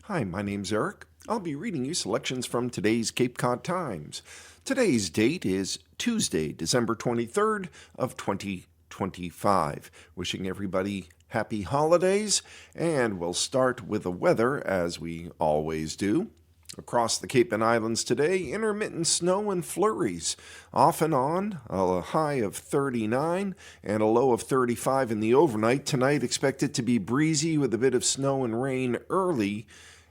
Hi, my name's Eric. I'll be reading you selections from today's Cape Cod Times. Today's date is Tuesday, December 23rd of 2025. Wishing everybody happy holidays, and we'll start with the weather as we always do. Across the Cape and Islands today, intermittent snow and flurries. Off and on, a high of 39 and a low of 35 in the overnight. Tonight expected to be breezy with a bit of snow and rain early.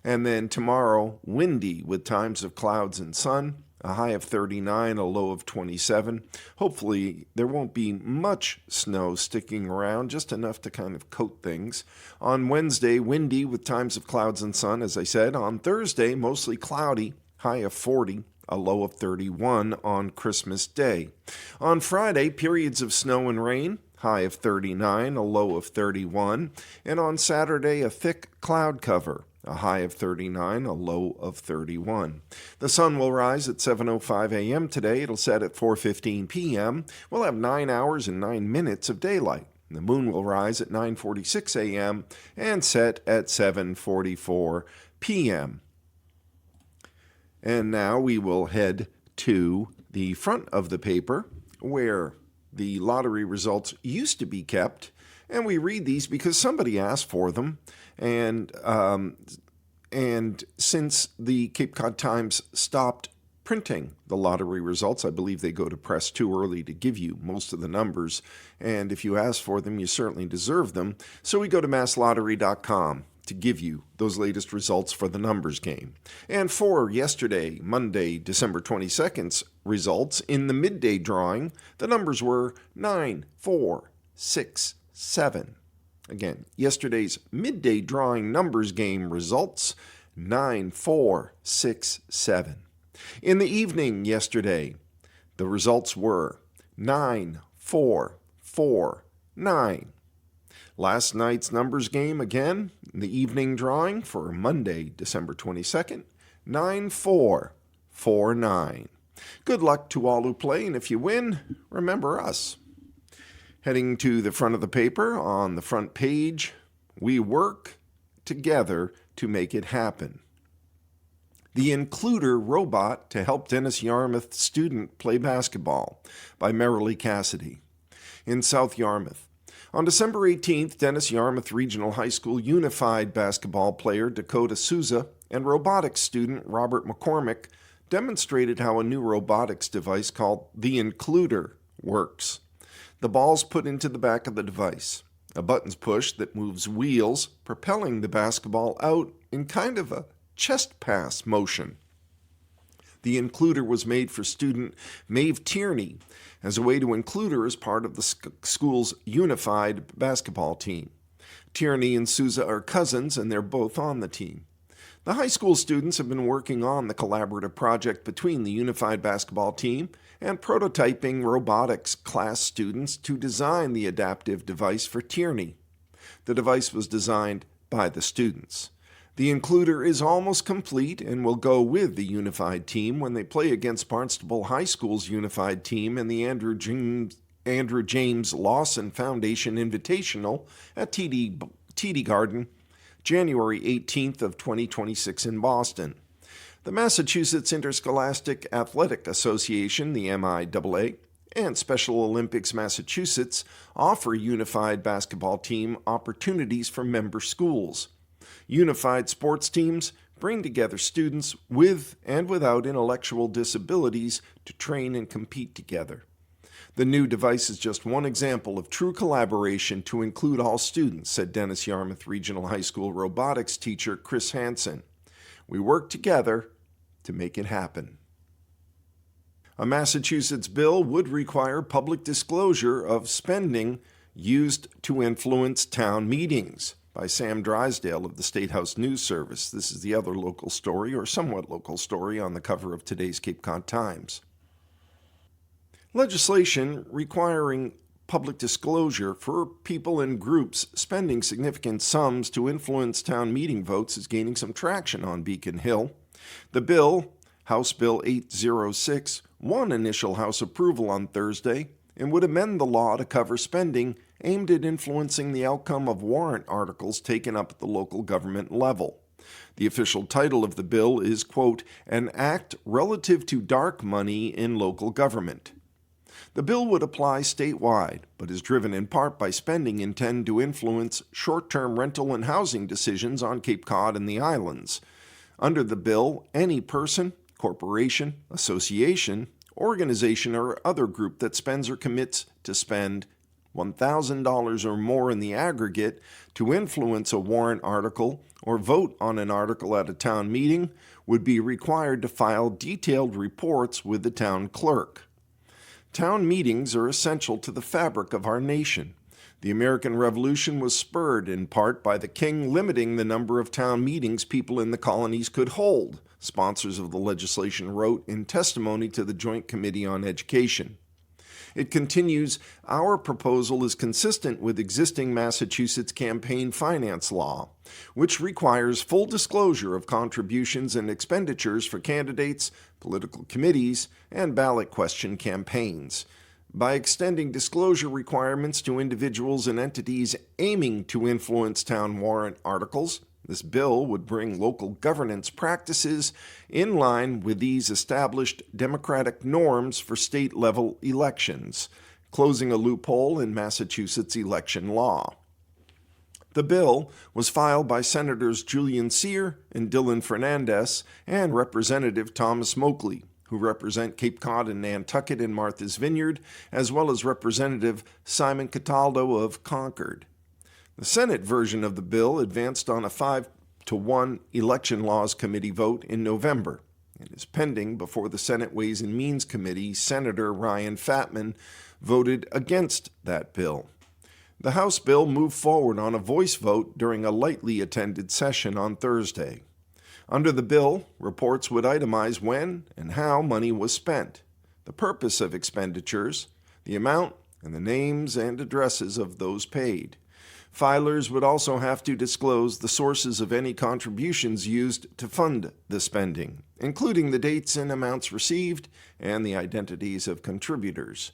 And then tomorrow, windy with times of clouds and sun. A high of 39, a low of 27. Hopefully, there won't be much snow sticking around, just enough to kind of coat things. On Wednesday, windy with times of clouds and sun, as I said. On Thursday, mostly cloudy, high of 40, a low of 31 on Christmas Day. On Friday, periods of snow and rain, high of 39, a low of 31. And on Saturday, a thick cloud cover. A high of 39, a low of 31. The sun will rise at 7:05 a.m. today. It'll set at 4:15 p.m. We'll have 9 hours and 9 minutes of daylight. The moon will rise at 9:46 a.m. and set at 7:44 p.m. And now we will head to the front of the paper where the lottery results used to be kept. And we read these because somebody asked for them. And since the Cape Cod Times stopped printing the lottery results, I believe they go to press too early to give you most of the numbers. And if you ask for them, you certainly deserve them. So we go to masslottery.com to give you those latest results for the numbers game. And for yesterday, Monday, December 22nd's results, in the midday drawing, the numbers were 9, 4, 6, 7. Again, yesterday's midday drawing numbers game results, 9, 4, 6, 7. In the evening yesterday, the results were 9, 4, 4, 9. Last night's numbers game, again, in the evening drawing for Monday, December 22nd, 9, 4, 4, 9. Good luck to all who play, and if you win, remember us. Heading to the front of the paper, on the front page, we work together to make it happen. The Includer robot to help Dennis Yarmouth student play basketball by Merrilee Cassidy. In South Yarmouth, on December 18th, Dennis Yarmouth Regional High School unified basketball player Dakota Souza and robotics student Robert McCormick demonstrated how a new robotics device called the Includer works. The ball's put into the back of the device. A button's pushed that moves wheels, propelling the basketball out in kind of a chest pass motion. The Includer was made for student Maeve Tierney as a way to include her as part of the school's unified basketball team. Tierney and Souza are cousins, and they're both on the team. The high school students have been working on the collaborative project between the unified basketball team and prototyping robotics class students to design the adaptive device for Tierney. The device was designed by the students. The Includer is almost complete and will go with the unified team when they play against Barnstable High School's unified team in the Andrew James Lawson Foundation Invitational at TD Garden, January 18th of 2026 in Boston. The Massachusetts Interscholastic Athletic Association, the MIAA, and Special Olympics Massachusetts offer unified basketball team opportunities for member schools. Unified sports teams bring together students with and without intellectual disabilities to train and compete together. The new device is just one example of true collaboration to include all students, said Dennis Yarmouth Regional High School robotics teacher Chris Hansen. We work together to make it happen. A Massachusetts bill would require public disclosure of spending used to influence town meetings, by Sam Drysdale of the State House News Service. This is the other local story, or somewhat local story, on the cover of today's Cape Cod Times. Legislation requiring public disclosure for people and groups spending significant sums to influence town meeting votes is gaining some traction on Beacon Hill. The bill, House Bill 806, won initial House approval on Thursday and would amend the law to cover spending aimed at influencing the outcome of warrant articles taken up at the local government level. The official title of the bill is, quote, "An Act Relative to Dark Money in Local Government." The bill would apply statewide, but is driven in part by spending intended to influence short-term rental and housing decisions on Cape Cod and the islands. Under the bill, any person, corporation, association, organization, or other group that spends or commits to spend $1,000 or more in the aggregate to influence a warrant article or vote on an article at a town meeting would be required to file detailed reports with the town clerk. Town meetings are essential to the fabric of our nation. The American Revolution was spurred in part by the king limiting the number of town meetings people in the colonies could hold, sponsors of the legislation wrote in testimony to the Joint Committee on Education. It continues, "Our proposal is consistent with existing Massachusetts campaign finance law, which requires full disclosure of contributions and expenditures for candidates, political committees, and ballot question campaigns. By extending disclosure requirements to individuals and entities aiming to influence town warrant articles, this bill would bring local governance practices in line with these established democratic norms for state-level elections, closing a loophole in Massachusetts election law." The bill was filed by Senators Julian Cyr and Dylan Fernandez and Representative Thomas Moakley, who represent Cape Cod and Nantucket in Martha's Vineyard, as well as Representative Simon Cataldo of Concord. The Senate version of the bill advanced on a 5-1 Election Laws Committee vote in November. It is pending before the Senate Ways and Means Committee. Senator Ryan Fatman voted against that bill. The House bill moved forward on a voice vote during a lightly attended session on Thursday. Under the bill, reports would itemize when and how money was spent, the purpose of expenditures, the amount, and the names and addresses of those paid. Filers would also have to disclose the sources of any contributions used to fund the spending, including the dates and amounts received and the identities of contributors.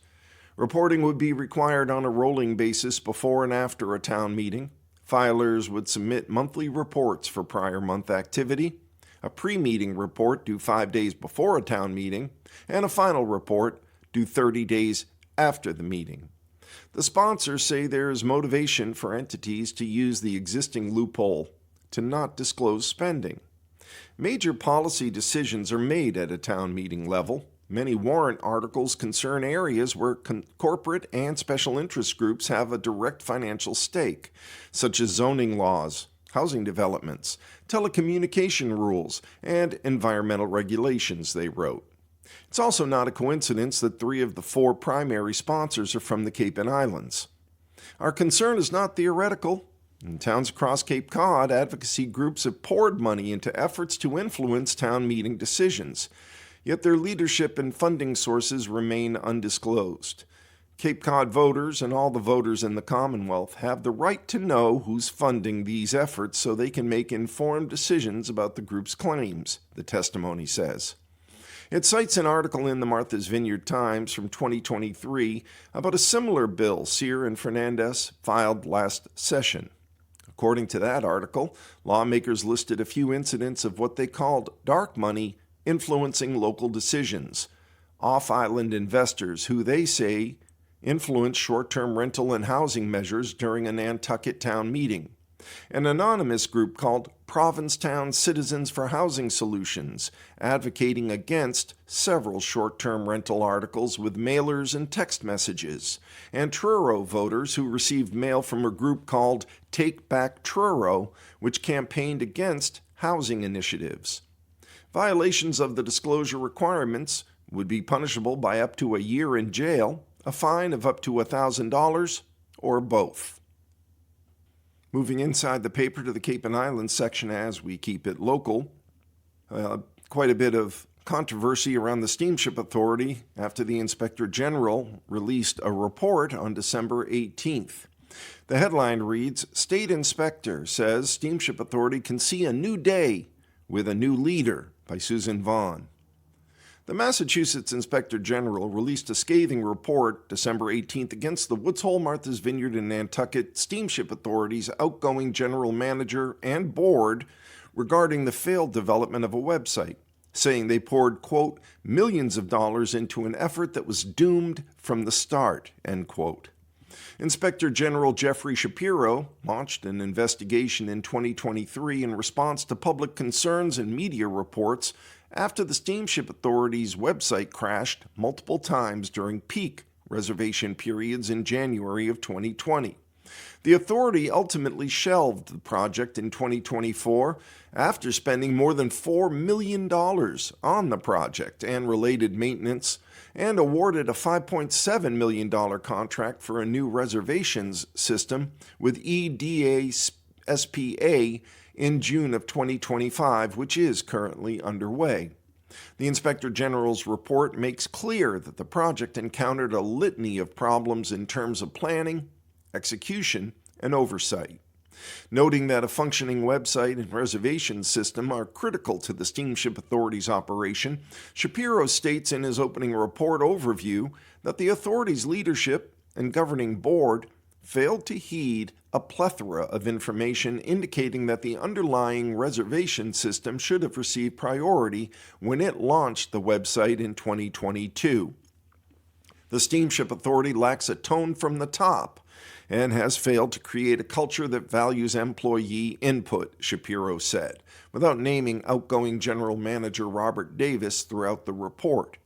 Reporting would be required on a rolling basis before and after a town meeting. Filers would submit monthly reports for prior month activity, a pre-meeting report due 5 days before a town meeting, and a final report due 30 days after the meeting. The sponsors say there is motivation for entities to use the existing loophole to not disclose spending. Major policy decisions are made at a town meeting level. Many warrant articles concern areas where corporate and special interest groups have a direct financial stake, such as zoning laws, housing developments, telecommunication rules, and environmental regulations, they wrote. It's also not a coincidence that 3 of the 4 primary sponsors are from the Cape and Islands. Our concern is not theoretical. In towns across Cape Cod, advocacy groups have poured money into efforts to influence town meeting decisions, yet their leadership and funding sources remain undisclosed. Cape Cod voters and all the voters in the Commonwealth have the right to know who's funding these efforts so they can make informed decisions about the group's claims, the testimony says. It cites an article in the Martha's Vineyard Times from 2023 about a similar bill Cyr and Fernandez filed last session. According to that article, lawmakers listed a few incidents of what they called dark money influencing local decisions, off-island investors who they say influenced short-term rental and housing measures during a Nantucket town meeting. An anonymous group called Provincetown Citizens for Housing Solutions, advocating against several short-term rental articles with mailers and text messages, and Truro voters who received mail from a group called Take Back Truro, which campaigned against housing initiatives. Violations of the disclosure requirements would be punishable by up to a year in jail, a fine of up to $1,000, or both. Moving inside the paper to the Cape and Islands section as we keep it local, quite a bit of controversy around the Steamship Authority after the Inspector General released a report on December 18th. The headline reads, "State Inspector Says Steamship Authority Can See a New Day with a New Leader," by Susan Vaughn. The Massachusetts Inspector General released a scathing report December 18th against the Woods Hole, Martha's Vineyard, and Nantucket Steamship Authority's outgoing general manager and board regarding the failed development of a website, saying they poured, quote, millions of dollars into an effort that was doomed from the start, end quote. Inspector General Jeffrey Shapiro launched an investigation in 2023 in response to public concerns and media reports after the Steamship Authority's website crashed multiple times during peak reservation periods in January of 2020. The authority ultimately shelved the project in 2024 after spending more than $4 million on the project and related maintenance, and awarded a $5.7 million contract for a new reservations system with EDA SPA in June of 2025, which is currently underway. The Inspector General's report makes clear that the project encountered a litany of problems in terms of planning, execution, and oversight. Noting that a functioning website and reservation system are critical to the Steamship Authority's operation, Shapiro states in his opening report overview that the authority's leadership and governing board failed to heed a plethora of information indicating that the underlying reservation system should have received priority when it launched the website in 2022. The Steamship Authority lacks a tone from the top and has failed to create a culture that values employee input, Shapiro said, without naming outgoing General Manager Robert Davis throughout the report.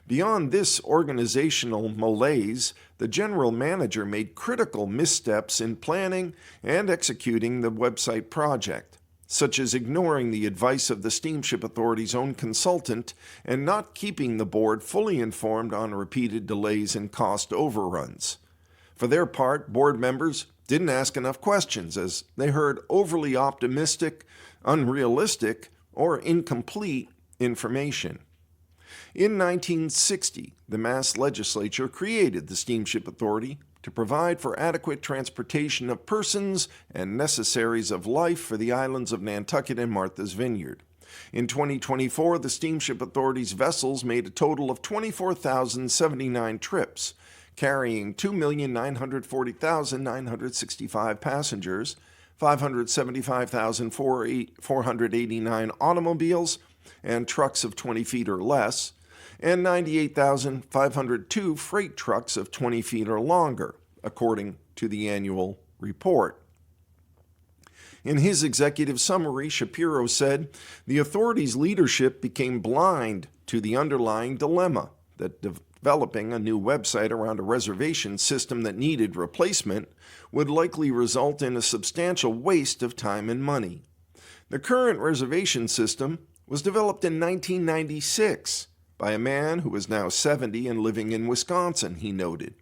Beyond this organizational malaise, the General Manager made critical missteps in planning and executing the website project, such as ignoring the advice of the Steamship Authority's own consultant and not keeping the board fully informed on repeated delays and cost overruns. For their part, board members didn't ask enough questions as they heard overly optimistic, unrealistic, or incomplete information. In 1960, the Mass Legislature created the Steamship Authority to provide for adequate transportation of persons and necessaries of life for the islands of Nantucket and Martha's Vineyard. In 2024, the Steamship Authority's vessels made a total of 24,079 trips, carrying 2,940,965 passengers, 575,489 automobiles and trucks of 20 feet or less, and 98,502 freight trucks of 20 feet or longer, according to the annual report. In his executive summary, Shapiro said, the authority's leadership became blind to the underlying dilemma that developing a new website around a reservation system that needed replacement would likely result in a substantial waste of time and money. The current reservation system was developed in 1996 by a man who is now 70 and living in Wisconsin, he noted.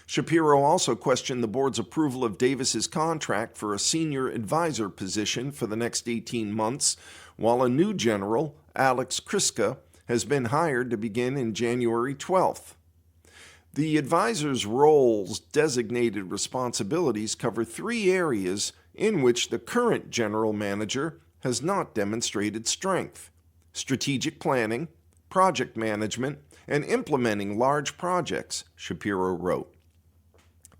Shapiro also questioned the board's approval of Davis's contract for a senior advisor position for the next 18 months, while a new general, Alex Kriska, has been hired to begin in January 12th. The advisor's role's designated responsibilities cover 3 areas in which the current general manager has not demonstrated strength: strategic planning, project management, and implementing large projects, Shapiro wrote.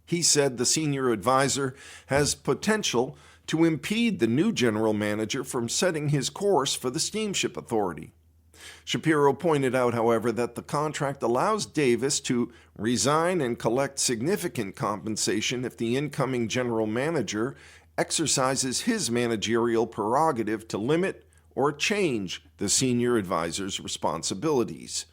He said the senior advisor has potential to impede the new general manager from setting his course for the Steamship Authority. Shapiro pointed out, however, that the contract allows Davis to resign and collect significant compensation if the incoming general manager exercises his managerial prerogative to limit or change the senior advisor's responsibilities.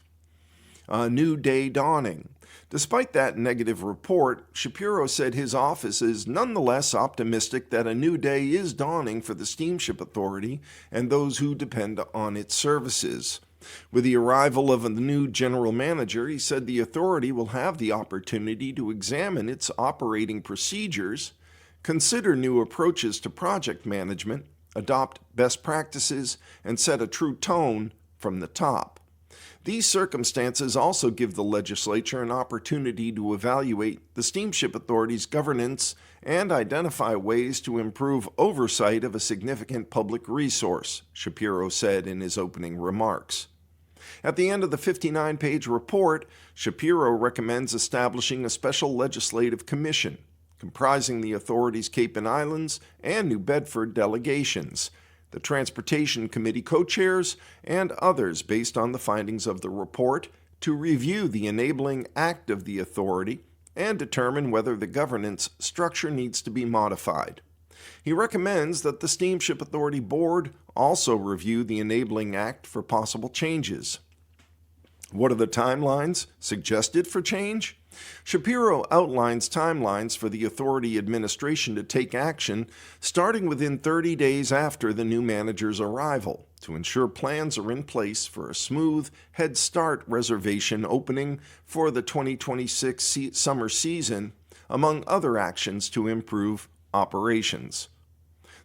A new day dawning. Despite that negative report, Shapiro said his office is nonetheless optimistic that a new day is dawning for the Steamship Authority and those who depend on its services. With the arrival of a new general manager, he said the authority will have the opportunity to examine its operating procedures, consider new approaches to project management, adopt best practices, and set a true tone from the top. These circumstances also give the legislature an opportunity to evaluate the Steamship Authority's governance and identify ways to improve oversight of a significant public resource, Shapiro said in his opening remarks. At the end of the 59-page report, Shapiro recommends establishing a special legislative commission comprising the authority's Cape and Islands and New Bedford delegations. the Transportation Committee co-chairs, and others based on the findings of the report to review the enabling act of the authority and determine whether the governance structure needs to be modified. He recommends that the Steamship Authority Board also review the enabling act for possible changes. What are the timelines suggested for change? Shapiro outlines timelines for the authority administration to take action starting within 30 days after the new manager's arrival to ensure plans are in place for a smooth Head Start reservation opening for the 2026 summer season, among other actions to improve operations.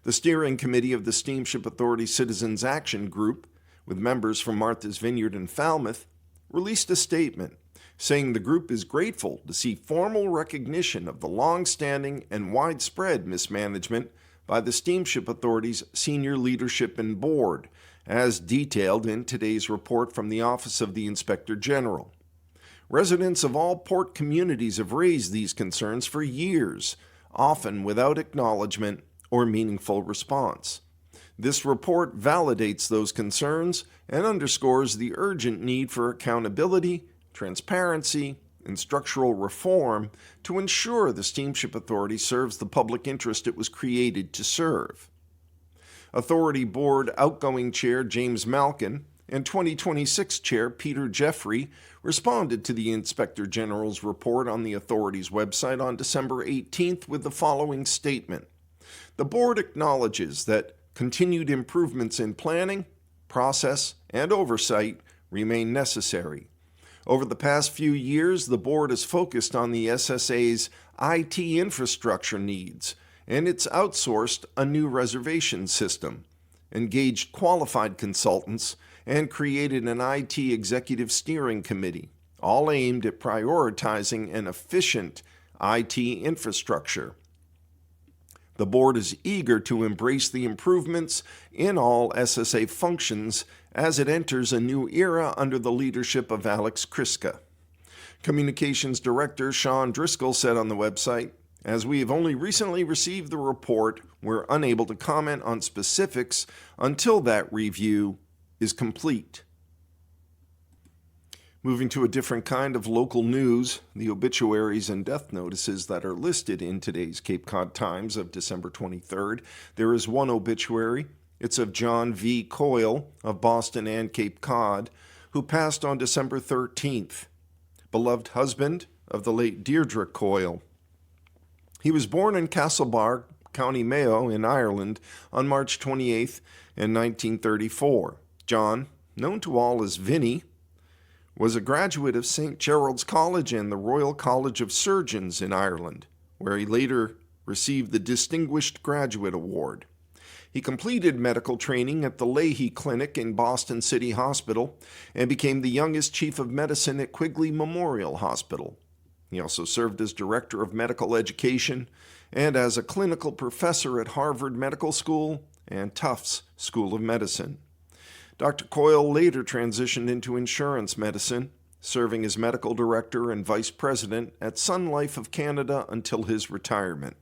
The steering committee of the Steamship Authority Citizens Action Group, with members from Martha's Vineyard and Falmouth, released a statement saying the group is grateful to see formal recognition of the long-standing and widespread mismanagement by the Steamship Authority's senior leadership and board, as detailed in today's report from the Office of the Inspector General. Residents of all port communities have raised these concerns for years, often without acknowledgement or meaningful response. This report validates those concerns and underscores the urgent need for accountability, transparency, and structural reform to ensure the Steamship Authority serves the public interest it was created to serve. Authority Board outgoing Chair James Malkin and 2026 Chair Peter Jeffrey responded to the Inspector General's report on the Authority's website on December 18th with the following statement. The Board acknowledges that continued improvements in planning, process, and oversight remain necessary. Over the past few years, the Board has focused on the SSA's IT infrastructure needs, and it's outsourced a new reservation system, engaged qualified consultants, and created an IT executive steering committee, all aimed at prioritizing an efficient IT infrastructure. The Board is eager to embrace the improvements in all SSA functions as it enters a new era under the leadership of Alex Kriska. Communications Director Sean Driscoll said on the website, "As we have only recently received the report, we're unable to comment on specifics until that review is complete." Moving to a different kind of local news, the obituaries and death notices that are listed in today's Cape Cod Times of December 23rd. There is one obituary. It's of John V. Coyle of Boston and Cape Cod, who passed on December 13th, beloved husband of the late Deirdre Coyle. He was born in Castlebar, County Mayo in Ireland on March 28th in 1934. John, known to all as Vinny, was a graduate of St. Gerald's College and the Royal College of Surgeons in Ireland, where he later received the Distinguished Graduate Award. He completed medical training at the Leahy Clinic in Boston City Hospital and became the youngest chief of medicine at Quigley Memorial Hospital. He also served as director of medical education and as a clinical professor at Harvard Medical School and Tufts School of Medicine. Dr. Coyle later transitioned into insurance medicine, serving as medical director and vice president at Sun Life of Canada until his retirement.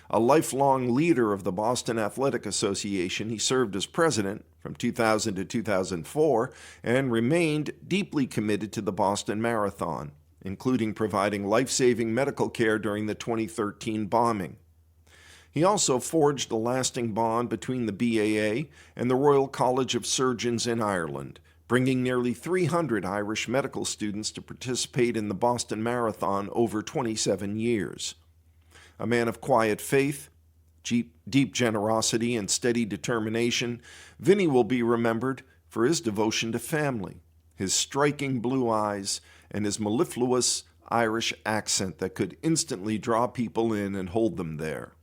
A lifelong leader of the Boston Athletic Association, he served as president from 2000 to 2004 and remained deeply committed to the Boston Marathon, including providing life-saving medical care during the 2013 bombing. He also forged a lasting bond between the BAA and the Royal College of Surgeons in Ireland, bringing nearly 300 Irish medical students to participate in the Boston Marathon over 27 years. A man of quiet faith, deep generosity, and steady determination, Vinny will be remembered for his devotion to family, his striking blue eyes, and his mellifluous Irish accent that could instantly draw people in and hold them there.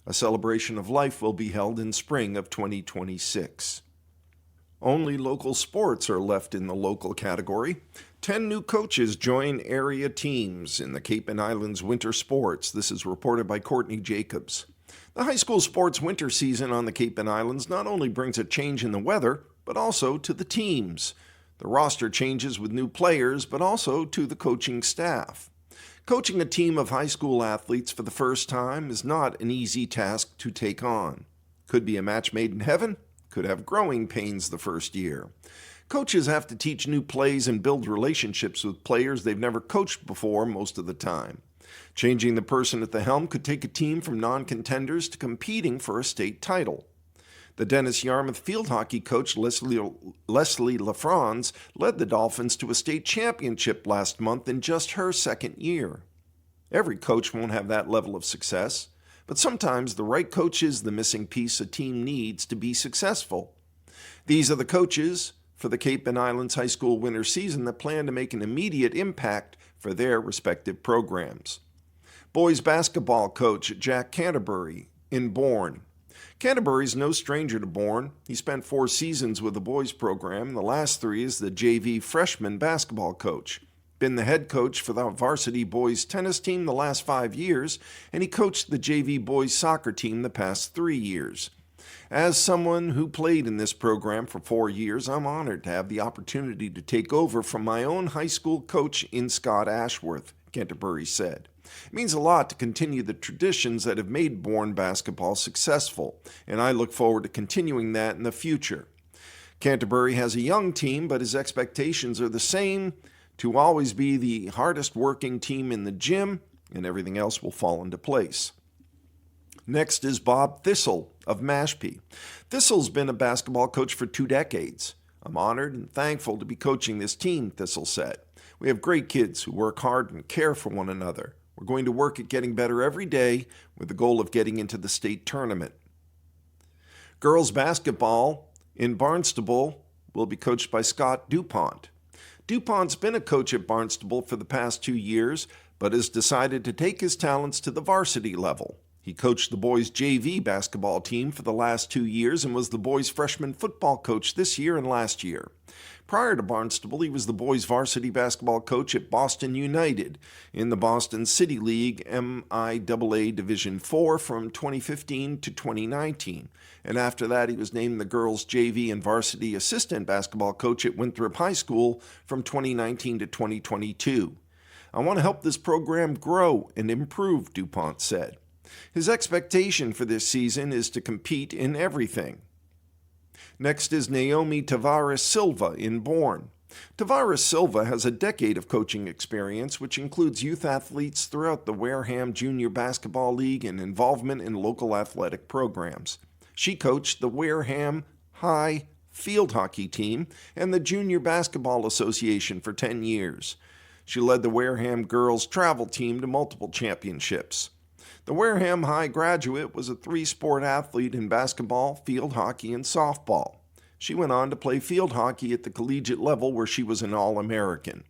A celebration of life will be held in spring of 2026. Only local sports are left in the local category. 10 new coaches join area teams in the Cape and Islands winter sports. This is reported by Courtney Jacobs. The high school sports winter season on the Cape and Islands not only brings a change in the weather, but also to the teams. The roster changes with new players, but also to the coaching staff. Coaching a team of high school athletes for the first time is not an easy task to take on. Could be a match made in heaven, could have growing pains the first year. Coaches have to teach new plays and build relationships with players they've never coached before most of the time. Changing the person at the helm could take a team from non-contenders to competing for a state title. The Dennis Yarmouth field hockey coach Leslie LaFrance led the Dolphins to a state championship last month in just her second year. Every coach won't have that level of success, but sometimes the right coach is the missing piece a team needs to be successful. These are the coaches for the Cape and Islands High School winter season that plan to make an immediate impact for their respective programs. Boys basketball coach Jack Canterbury in Bourne. Canterbury's no stranger to Bourne. He spent 4 seasons with the boys program, and the last 3 as the JV freshman basketball coach. Been the head coach for the varsity boys tennis team the last 5 years, and he coached the JV boys soccer team the past 3 years. As someone who played in this program for 4 years, I'm honored to have the opportunity to take over from my own high school coach in Scott Ashworth, Canterbury said. It means a lot to continue the traditions that have made Bourne basketball successful, and I look forward to continuing that in the future. Canterbury has a young team, but his expectations are the same, to always be the hardest working team in the gym, and everything else will fall into place. Next is Bob Thistle of Mashpee. Thistle's been a basketball coach for 2 decades. I'm honored and thankful to be coaching this team, Thistle said. We have great kids who work hard and care for one another. We're going to work at getting better every day with the goal of getting into the state tournament. Girls basketball in Barnstable will be coached by Scott DuPont. DuPont's been a coach at Barnstable for the past 2 years, but has decided to take his talents to the varsity level. He coached the boys' JV basketball team for the last 2 years and was the boys' freshman football coach this year and last year. Prior to Barnstable, he was the boys' varsity basketball coach at Boston United in the Boston City League MIAA Division IV from 2015 to 2019. And after that, he was named the girls' JV and varsity assistant basketball coach at Winthrop High School from 2019 to 2022. I want to help this program grow and improve, DuPont said. His expectation for this season is to compete in everything. Next is Naomi Tavares Silva in Bourne. Tavares Silva has a decade of coaching experience, which includes youth athletes throughout the Wareham Junior Basketball League and involvement in local athletic programs. She coached the Wareham High field hockey team and the Junior Basketball Association for 10 years. She led the Wareham girls travel team to multiple championships. The Wareham High graduate was a 3-sport athlete in basketball, field hockey, and softball. She went on to play field hockey at the collegiate level where she was an All-American.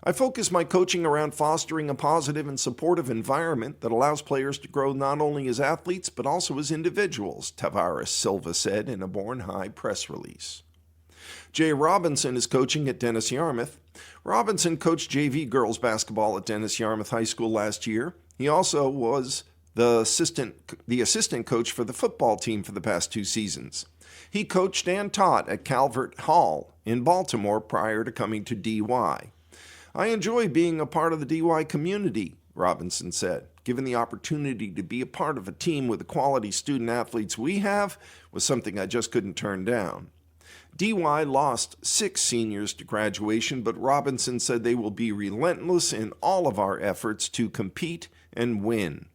I focus my coaching around fostering a positive and supportive environment that allows players to grow not only as athletes but also as individuals, Tavares Silva said in a Bourne High press release. Jay Robinson is coaching at Dennis Yarmouth. Robinson coached JV girls basketball at Dennis Yarmouth High School last year. He also was the assistant coach for the football team for the past 2 seasons. He coached and taught at Calvert Hall in Baltimore prior to coming to DY. I enjoy being a part of the DY community, Robinson said. Given the opportunity to be a part of a team with the quality student athletes we have was something I just couldn't turn down. DY lost 6 seniors to graduation, but Robinson said they will be relentless in all of our efforts to compete and win.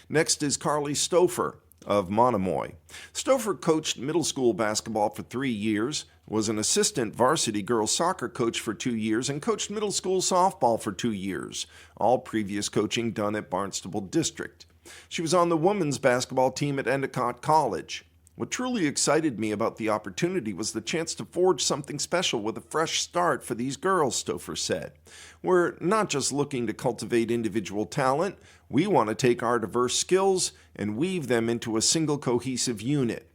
Next is Carly Stouffer of Monomoy. Stouffer coached middle school basketball for 3 years, was an assistant varsity girls soccer coach for 2 years, and coached middle school softball for 2 years, all previous coaching done at Barnstable District. She was on the women's basketball team at Endicott College. What truly excited me about the opportunity was the chance to forge something special with a fresh start for these girls, Stouffer said. We're not just looking to cultivate individual talent, we want to take our diverse skills and weave them into a single cohesive unit.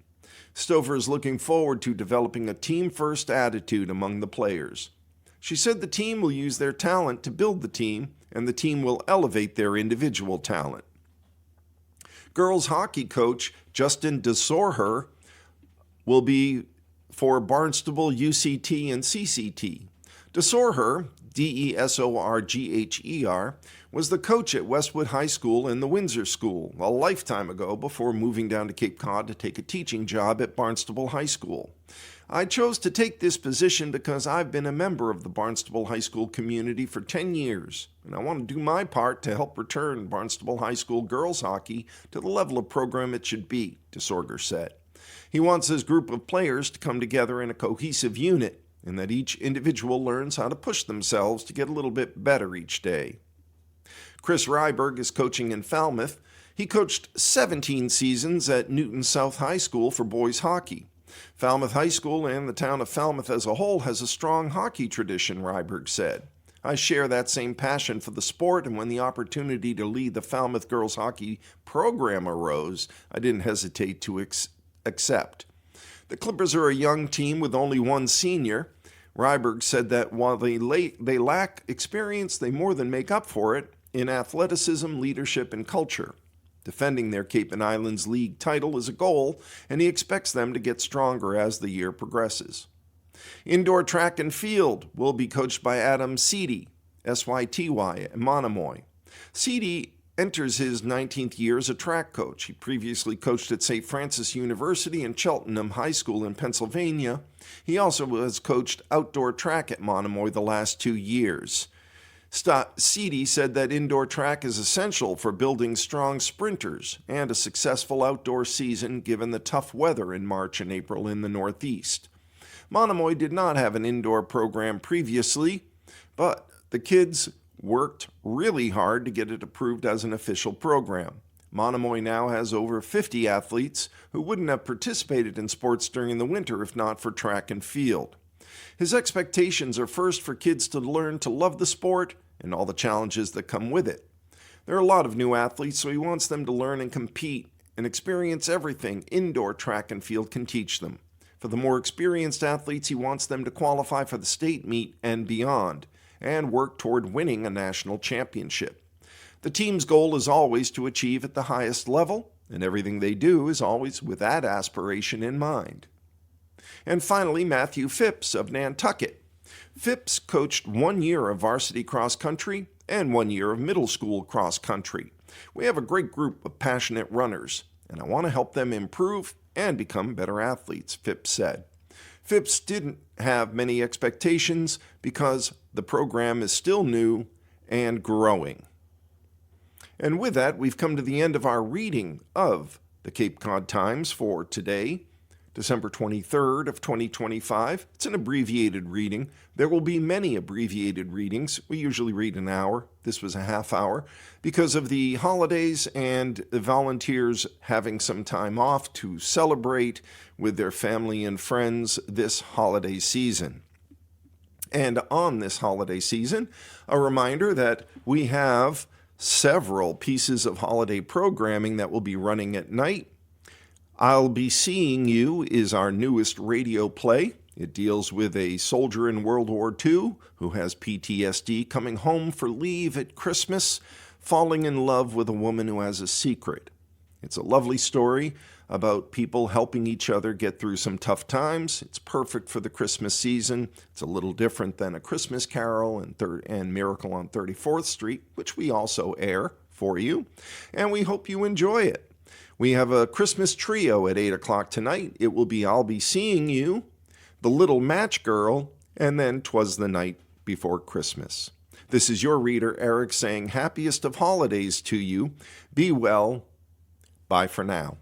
Stouffer is looking forward to developing a team-first attitude among the players. She said the team will use their talent to build the team, and the team will elevate their individual talent. Girls hockey coach Justin DeSorher will be for Barnstable, UCT, and CCT. Desorgher, Desorgher, was the coach at Westwood High School and the Windsor School a lifetime ago before moving down to Cape Cod to take a teaching job at Barnstable High School. I chose to take this position because I've been a member of the Barnstable High School community for 10 years, and I want to do my part to help return Barnstable High School girls hockey to the level of program it should be, Desorgher said. He wants his group of players to come together in a cohesive unit, and that each individual learns how to push themselves to get a little bit better each day. Chris Ryberg is coaching in Falmouth. He coached 17 seasons at Newton South High School for boys hockey. Falmouth High School and the town of Falmouth as a whole has a strong hockey tradition, Ryberg said. I share that same passion for the sport, and when the opportunity to lead the Falmouth girls hockey program arose, I didn't hesitate to accept. The Clippers are a young team with only one senior. Ryberg said that while they lack experience, they more than make up for it in athleticism, leadership, and culture. Defending their Cape and Islands League title is a goal, and he expects them to get stronger as the year progresses. Indoor track and field will be coached by Adam Seedy, SYTY, at Monomoy. Seedy enters his 19th year as a track coach. He previously coached at St. Francis University and Cheltenham High School in Pennsylvania. He also has coached outdoor track at Monomoy the last 2 years. Seedy said that indoor track is essential for building strong sprinters and a successful outdoor season given the tough weather in March and April in the Northeast. Monomoy did not have an indoor program previously, but the kids worked really hard to get it approved as an official program. Monomoy now has over 50 athletes who wouldn't have participated in sports during the winter if not for track and field. His expectations are first for kids to learn to love the sport and all the challenges that come with it. There are a lot of new athletes, so he wants them to learn and compete and experience everything indoor track and field can teach them. For the more experienced athletes, he wants them to qualify for the state meet and beyond, and work toward winning a national championship. The team's goal is always to achieve at the highest level, and everything they do is always with that aspiration in mind. And finally, Matthew Phipps of Nantucket. Phipps coached 1 year of varsity cross country and 1 year of middle school cross country. We have a great group of passionate runners, and I want to help them improve and become better athletes, Phipps said. Phipps didn't have many expectations because the program is still new and growing. And with that, we've come to the end of our reading of the Cape Cod Times for today, December 23rd of 2025. It's an abbreviated reading. There will be many abbreviated readings. We usually read an hour. This was a half hour because of the holidays and the volunteers having some time off to celebrate with their family and friends this holiday season. And on this holiday season, a reminder that we have several pieces of holiday programming that will be running at night. I'll Be Seeing You is our newest radio play. It deals with a soldier in World War II who has PTSD coming home for leave at Christmas, falling in love with a woman who has a secret. It's a lovely story about people helping each other get through some tough times. It's perfect for the Christmas season. It's a little different than A Christmas Carol and Miracle on 34th Street, which we also air for you, and we hope you enjoy it. We have a Christmas trio at 8 o'clock tonight. It will be I'll Be Seeing You, The Little Match Girl, and then 'Twas the Night Before Christmas. This is your reader, Eric, saying happiest of holidays to you. Be well. Bye for now.